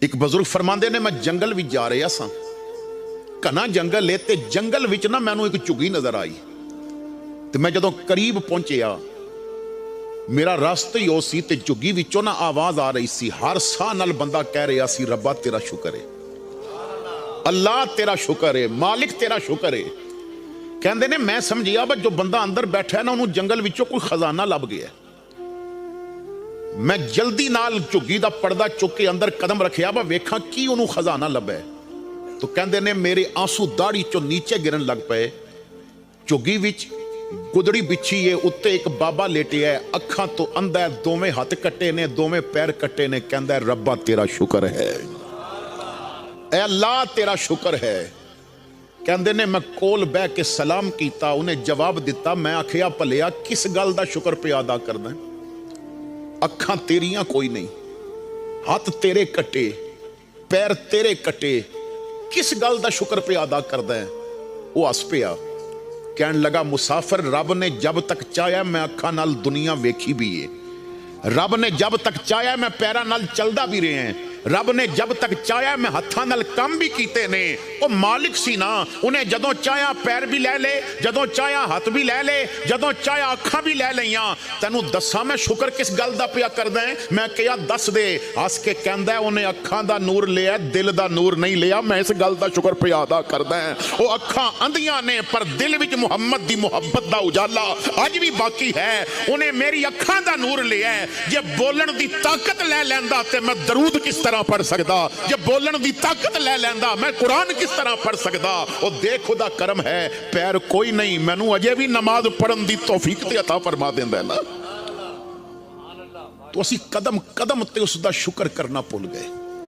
एक बजुर्ग फरमाते ने, मैं जंगल भी जा रहा सा, घना जंगल है, ते जंगल विच ना मैनू एक झुग्गी नजर आई। ते मैं जदों करीब पहुंचिया, मेरा रास्ता ही उसी, ते झुग्गी विचों ना आवाज आ रही सी। हर साह नाल बंदा कह रहा सी, रब्बा तेरा शुक्र है, अल्लाह तेरा शुक्र है, मालिक तेरा शुक्र है। कहते ने मैं समझिया बस जो बंदा अंदर बैठा है ना, उन्होंने जंगल विचों कोई खजाना लभ गया। मैं जल्दी नाल झुग्गी दा पर्दा चुक के अंदर कदम रखिया, वा वेखा की उन्होंने खजाना लभा। तो कहते ने मेरे आंसू दाढ़ी चो नीचे गिरन लग पे। झुग्गी विच गुदड़ी बिछी है, उत्ते एक बाबा लेटिया है, अखां तो अंधा है, दोवें हाथ कट्टे ने, दोवें पैर कट्टे ने। कहता है रब्बा तेरा शुक्र है, ऐ अल्लाह तेरा शुक्र है। कहते ने मैं कोल बह के सलाम किया, उन्हें जवाब दिता। मैं आखिया भलिया किस गल दा शुक्र पे अदा करना? अखां तेरियां कोई नहीं, हाथ तेरे कट्टे, पैर तेरे कट्टे, किस गल दा शुक्र पे अदा करदा है? वो हस पिया, कहन लगा मुसाफिर, रब ने जब तक चाहया मैं अखां नाल दुनिया वेखी भी है, रब ने जब तक चाहया मैं पैरां नाल चलदा भी रहा है, रब ने जब तक चाहया मैं हत्थां नाल काम भी कीते ने। वो मालिक सी ना, उन्हें जदों चाहया पैर भी लै ले, जदों चाहया हाथ भी लै ले, जदों चाहया अखां भी लै लईयां। तैनूं दस्सां मैं शुक्र किस गल दा पिया करदा है? मैं कहा दस दे। हस के कहंदा उन्हें अखां दा नूर लिया, दिल दा नूर नहीं लिया। मैं इस गल दा शुक्र पिया अदा करदा है। वो अखां अंधियां ने पर दिल विच मुहम्मद दी मुहब्बत दा उजाला अज भी बाकी है। उन्हें मेरी अखां दा नूर लिया। जे बोलण दी ताकत लै लैंदा ते मैं दरूद किस तरह पढ़ सकदा? जे बोलण दी ताकत लै लैंदा मैं कुरान किस तरह पढ़ सकदा? ओ देख खुदा करम है, पैर कोई नहीं, मैनू अजे भी नमाज पढ़न दी तौफीक ते अता फरमा देंदा है ना। तो असी कदम कदम ते उसदा शुक्र करना भुल गए।